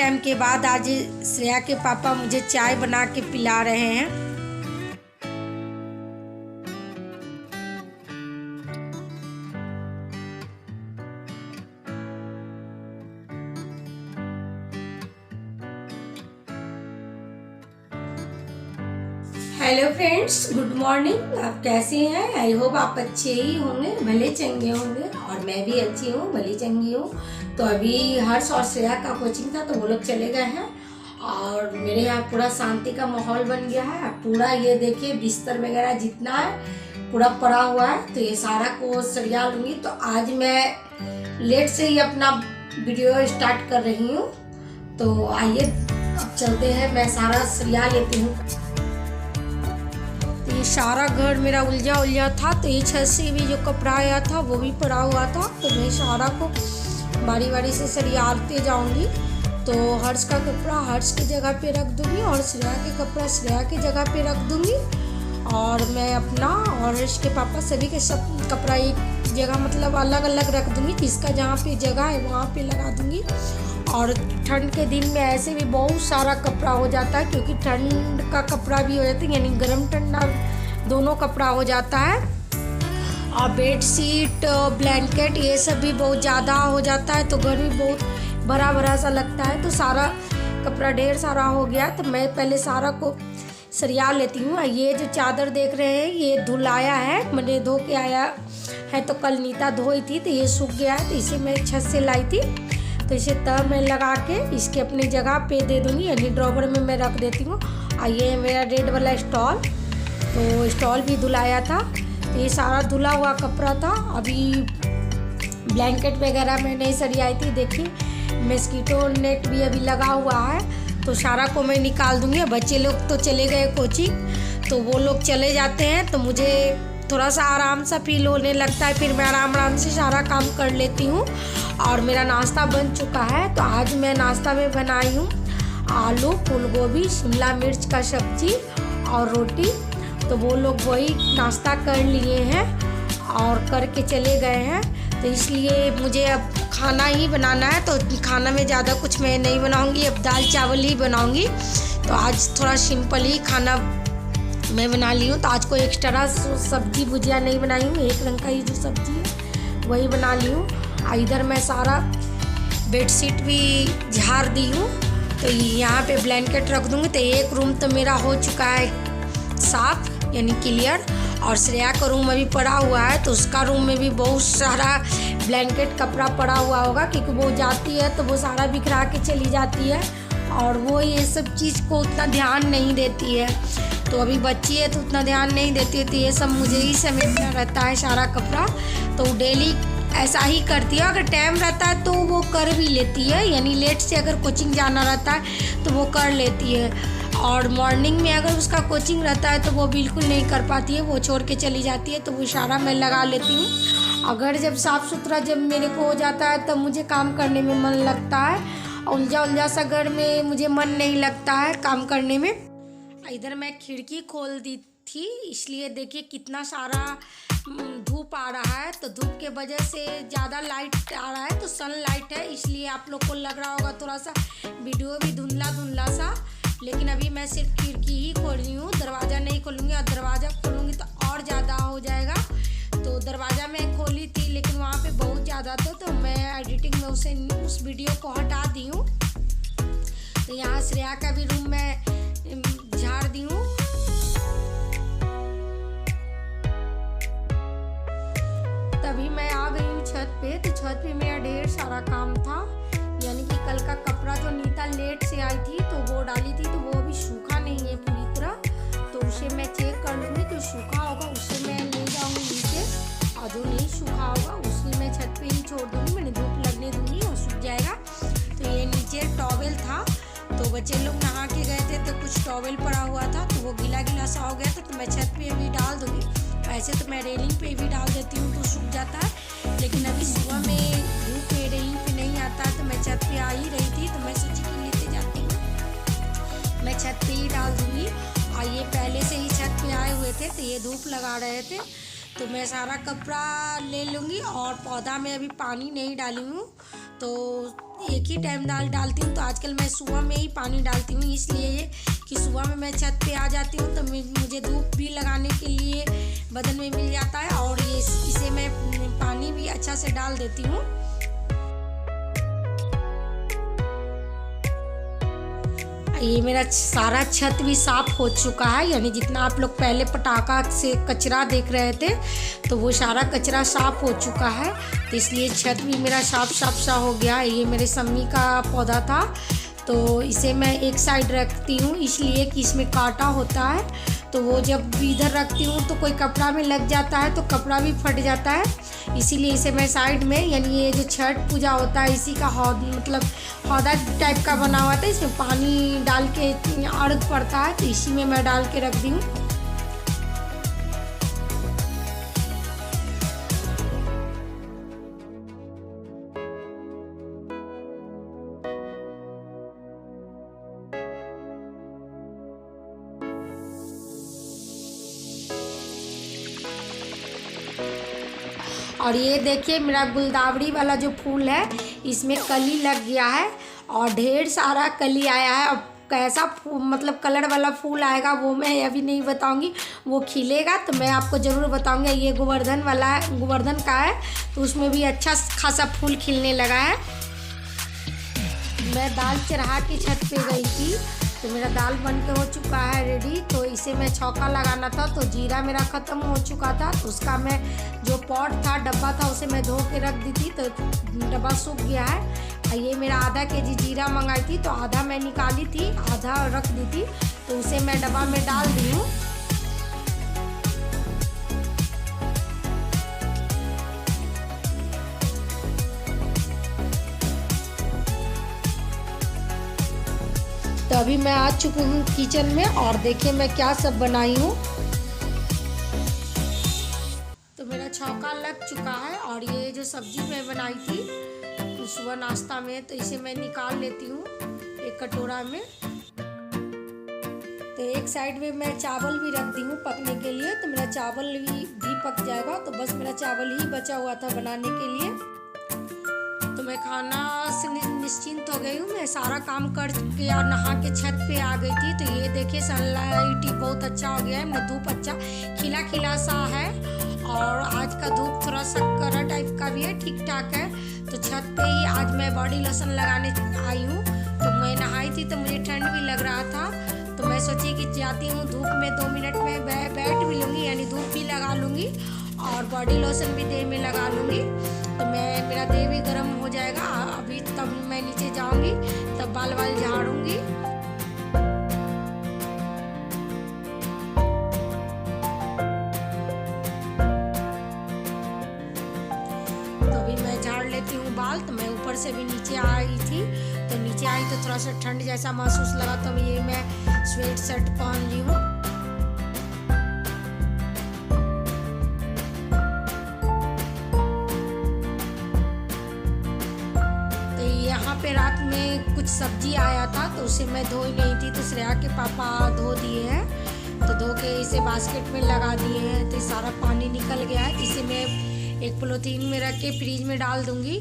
Time के बाद आज श्रेया के पापा मुझे चाय बना के पिला रहे हैं। Hello friends, good morning. आप कैसे हैं? आई होप आप अच्छे ही होंगे, भले चंगे होंगे, और मैं भी अच्छी हूँ, भली चंगी हूँ। तो अभी हर्ष और श्रेया का कोचिंग था तो वो लोग चले गए हैं और मेरे यहाँ पूरा शांति का माहौल बन गया है। पूरा ये देखिए बिस्तर वगैरह जितना है पूरा पड़ा हुआ है, तो ये सारा को सरिया लूँगी। तो आज मैं लेट से ही अपना वीडियो स्टार्ट कर रही हूँ। तो आइए अब चलते हैं, मैं सारा सरिया लेती हूँ। ये सारा घर मेरा उलझा था, तो ये छत से भी जो कपड़ा आया था वो भी पड़ा हुआ था, तो मैं सारा को बारी से सरियाते जाऊंगी। तो हर्ष का कपड़ा हर्ष की जगह पे रख दूंगी और श्रेया के कपड़ा श्रेया की जगह पे रख दूंगी, और मैं अपना और हर्ष के पापा सभी के सब कपड़ा एक जगह मतलब अलग अलग रख दूंगी। जिसका जहाँ पे जगह है वहाँ पे लगा दूंगी। और ठंड के दिन में ऐसे भी बहुत सारा कपड़ा हो जाता है, क्योंकि ठंड का कपड़ा भी हो जाता है, यानी गर्म ठंडा दोनों कपड़ा हो जाता है। और बेड शीट ब्लैंकेट ये सब भी बहुत ज़्यादा हो जाता है, तो घर भी बहुत भरा सा लगता है। तो सारा कपड़ा ढेर सारा हो गया, तो मैं पहले सारा को सरिया लेती हूँ। ये जो चादर देख रहे हैं ये धुलाया है, मैंने धो के आया है। तो कल नीता धोई थी तो ये सूख गया है, तो इसे मैं छत से लाई थी। तो इसे तब मैं लगा के इसके अपनी जगह पे दे दूँगी, यानी ड्रॉवर में मैं रख देती हूँ। और ये मेरा रेड वाला स्टॉल, तो स्टॉल भी धुलाया था। तो ये सारा धुला हुआ कपड़ा था। अभी ब्लैंकेट वगैरह मैं नहीं सरियाई थी, देखिए मस्कीटो नेट भी अभी लगा हुआ है, तो सारा को मैं निकाल दूँगी। बच्चे लोग तो चले गए कोचिंग, तो वो लोग चले जाते हैं तो मुझे थोड़ा सा आराम सा फील होने लगता है, फिर मैं आराम से सारा काम कर लेती हूँ। और मेरा नाश्ता बन चुका है। तो आज मैं नाश्ता में बनाई हूँ आलू, फूल गोभी, शिमला मिर्च का सब्जी और रोटी। तो वो लोग वही नाश्ता कर लिए हैं और करके चले गए हैं, तो इसलिए मुझे अब खाना ही बनाना है। तो खाना में ज़्यादा कुछ मैं नहीं बनाऊँगी, अब दाल चावल ही बनाऊँगी। तो आज थोड़ा सिंपल ही खाना मैं बना ली हूँ। तो आज कोई एक्स्ट्रा सब्जी भुजिया नहीं बनाई हूँ, एक रंग का ही जो सब्जी है वही बना ली हूँ। इधर मैं सारा बेडशीट भी झाड़ दी हूँ, तो यहाँ पे ब्लैंकेट रख दूँगी। तो एक रूम तो मेरा हो चुका है साफ, यानी क्लियर। और श्रेया का रूम अभी पड़ा हुआ है, तो उसका रूम में भी बहुत सारा ब्लैंकेट कपड़ा पड़ा हुआ होगा, क्योंकि वो जाती है तो वो सारा बिखरा के चली जाती है और वो ये सब चीज़ को उतना ध्यान नहीं देती है। तो अभी बच्ची है तो उतना ध्यान नहीं देती है, तो ये सब मुझे ही समेटना रहता है सारा कपड़ा। तो डेली ऐसा ही करती है, अगर टाइम रहता है तो वो कर भी लेती है, यानी लेट से अगर कोचिंग जाना रहता है तो वो कर लेती है। और मॉर्निंग में अगर उसका कोचिंग रहता है तो वो बिल्कुल नहीं कर पाती है, वो छोड़ के चली जाती है। तो वो सारा मैं लगा लेती हूँ। अगर जब साफ़ सुथरा जब मेरे को हो जाता है तब मुझे काम करने में मन लगता है, उलझा सा घर में मुझे मन नहीं लगता है काम करने में। इधर मैं खिड़की खोल दी थी, इसलिए देखिए कितना सारा धूप आ रहा है। तो धूप के वजह से ज़्यादा लाइट आ रहा है, तो सन लाइट है, इसलिए आप लोग को लग रहा होगा थोड़ा सा वीडियो भी धुंधला सा। लेकिन अभी मैं सिर्फ खिड़की ही खोल रही हूँ, दरवाज़ा नहीं खोलूँगी। और दरवाज़ा खोलूँगी तो और ज़्यादा हो जाएगा। तो दरवाज़ा मैं खोली थी, लेकिन वहाँ पे बहुत ज़्यादा था, तो मैं एडिटिंग में उस वीडियो को हटा दी हूँ। तो यहाँ श्रेया का भी रूम में झाड़ दी हूँ। तभी मैं आ गई हूँ छत पे। तो छत पे मेरा ढेर सारा काम था, यानी कि कल का कपड़ा जो नीता लेट से आई थी तो वो डाली थी, तो वो अभी सूखा नहीं है पूरी तरह। तो उसे मैं चेक कर लूँगी, तो सूखा होगा उसे मैं ले जाऊँगी नीचे, और जो नहीं सूखा होगा उसकी मैं छत पे ही छोड़ दूँगी। मैंने धूप लगने दूँगी और सूख जाएगा। तो ये नीचे टॉवेल था, तो बच्चे लोग नहा के गए थे तो कुछ टॉवेल पड़ा हुआ था, तो वो गीला सा हो गया था, तो मैं छत पे अभी डाल दूँगी। वैसे तो मैं रेलिंग पे भी डाल देती हूँ तो सूख जाता है, लेकिन अभी सुबह में धूप रेलिंग पे नहीं आता, तो मैं छत पे आ ही रही थी, तो मैं सोची कि लेते जाती हूँ, मैं छत पे ही डाल दूँगी। और ये पहले से ही छत पे आए हुए थे, तो ये धूप लगा रहे थे, तो मैं सारा कपड़ा ले लूँगी। और पौधा में अभी पानी नहीं डाली हूँ, तो एक ही टाइम डालती हूँ। तो आजकल मैं सुबह में ही पानी डालती हूँ, इसलिए कि सुबह में मैं छत पे आ जाती हूँ तो मुझे धूप भी लगाने के लिए बदन में मिल जाता है, और इसे मैं पानी भी अच्छा से डाल देती हूँ। ये मेरा सारा छत भी साफ़ हो चुका है, यानी जितना आप लोग पहले पटाखा से कचरा देख रहे थे तो वो सारा कचरा साफ़ हो चुका है। तो इसलिए छत भी मेरा साफ सा हो गया। ये मेरे सम्मी का पौधा था, तो इसे मैं एक साइड रखती हूँ इसलिए कि इसमें कांटा होता है, तो वो जब इधर रखती हूँ तो कोई कपड़ा में लग जाता है तो कपड़ा भी फट जाता है। इसीलिए इसे मैं साइड में, यानी ये जो छठ पूजा होता है इसी का मतलब हौदा टाइप का बना हुआ था, इसमें पानी डाल के अर्घ पड़ता है, तो इसी में मैं डाल के रख दी हूँ। और ये देखिए मेरा गुलदावरी वाला जो फूल है इसमें कली लग गया है और ढेर सारा कली आया है। अब कैसा मतलब कलर वाला फूल आएगा वो मैं अभी नहीं बताऊंगी, वो खिलेगा तो मैं आपको ज़रूर बताऊंगी। ये गोवर्धन वाला है, गोवर्धन का है, तो उसमें भी अच्छा खासा फूल खिलने लगा है। मैं दाल चढ़ा के छत पे गई थी, तो मेरा दाल बन के हो चुका है रेडी। तो इसे मैं छौंका लगाना था, तो जीरा मेरा ख़त्म हो चुका था, तो उसका मैं जो पॉट था, डब्बा था, उसे मैं धो के रख दी थी, तो डब्बा सूख गया है। ये मेरा आधा केजी जीरा मंगाई थी, तो आधा मैं निकाली थी, आधा रख दी थी, तो उसे मैं डब्बा में डाल दी हूँ। तो अभी मैं आ चुकी हूँ किचन में और देखिए मैं क्या सब बनाई हूँ। तो मेरा छौंका लग चुका है और ये जो सब्जी मैं बनाई थी सुबह नाश्ता में, तो इसे मैं निकाल लेती हूँ एक कटोरा में। तो एक साइड में मैं चावल भी रख दी हूँ पकने के लिए, तो मेरा चावल भी पक जाएगा। तो बस मेरा चावल ही बचा हुआ था बनाने के लिए। तो मैं खाना से निश्चिंत हो गई हूँ। मैं सारा काम करके और नहा के छत पे आ गई थी। तो ये देखिए सनलाइट बहुत अच्छा हो गया है, मतलब धूप अच्छा खिला सा है, और आज का धूप थोड़ा सा कड़ा टाइप का भी है, ठीक ठाक है। तो छत पे ही आज मैं बॉडी लोशन लगाने आई हूँ। तो मैं नहाई थी तो मुझे ठंड भी लग रहा था, तो मैं सोची कि जाती हूँ धूप में 2 मिनट में बैठ भी लूँगी, यानी धूप भी लगा लूँगी और बॉडी लोशन भी देह में लगा लूँगी। तो मेरा देह भी गर्म हो जाएगा। अभी तब मैं नीचे जाऊँगी, तब बाल झाड़ूँगी। तो अभी मैं झाड़ लेती हूँ बाल। तो मैं ऊपर से भी नीचे आई थी, तो नीचे आई तो थोड़ा सा ठंड जैसा महसूस लगा, तो ये मैं स्वेट शर्ट पहन ली हूँ। यहाँ पे रात में कुछ सब्जी आया था, तो उसे मैं धोई नहीं थी, तो श्रेया के पापा धो दिए हैं। तो धो के इसे बास्केट में लगा दिए हैं, तो सारा पानी निकल गया है। इसे मैं एक पॉलीथीन में रख के फ्रिज में डाल दूंगी।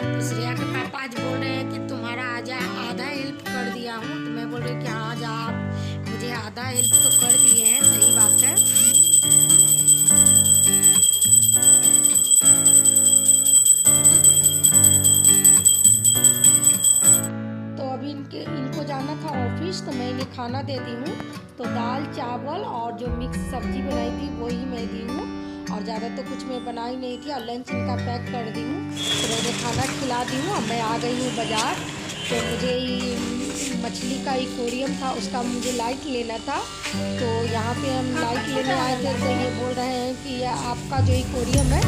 तो श्रेया के पापा आज बोल रहे हैं कि तुम्हारा आधा हेल्प कर दिया हूँ। तो मैं बोल रही कि हाँ आज आप मुझे आधा हेल्प तो कर दिए हैं, सही बात है। तो अभी इनको जाना था ऑफिस, तो मैं इन्हें खाना दे दी हूँ। तो दाल चावल और जो मिक्स सब्जी बनाई थी वही मैं दी हूँ, और ज़्यादा तो कुछ मैं बनाई नहीं थी, और लंच इनका पैक कर दी हूँ। तो मैंने खाना खिला दी हूँ। अब मैं आ गई हूँ बाज़ार। तो मुझे मछली का एक्वेरियम था, उसका मुझे लाइट लेना था। तो यहाँ पे हम लाइट लेने आए थे, तो ये बोल रहे हैं कि आपका जो एक्वेरियम है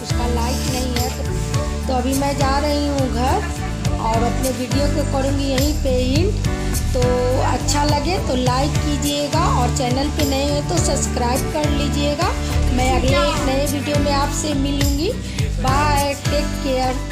उसका लाइट नहीं है। तो अभी मैं जा रही हूँ घर और अपने वीडियो को करूँगी यहीं पे एंड। तो अच्छा लगे तो लाइक कीजिएगा, और चैनल पे नए हैं तो सब्सक्राइब कर लीजिएगा। मैं अगले एक नए वीडियो में आपसे मिलूँगी। Bye, take care.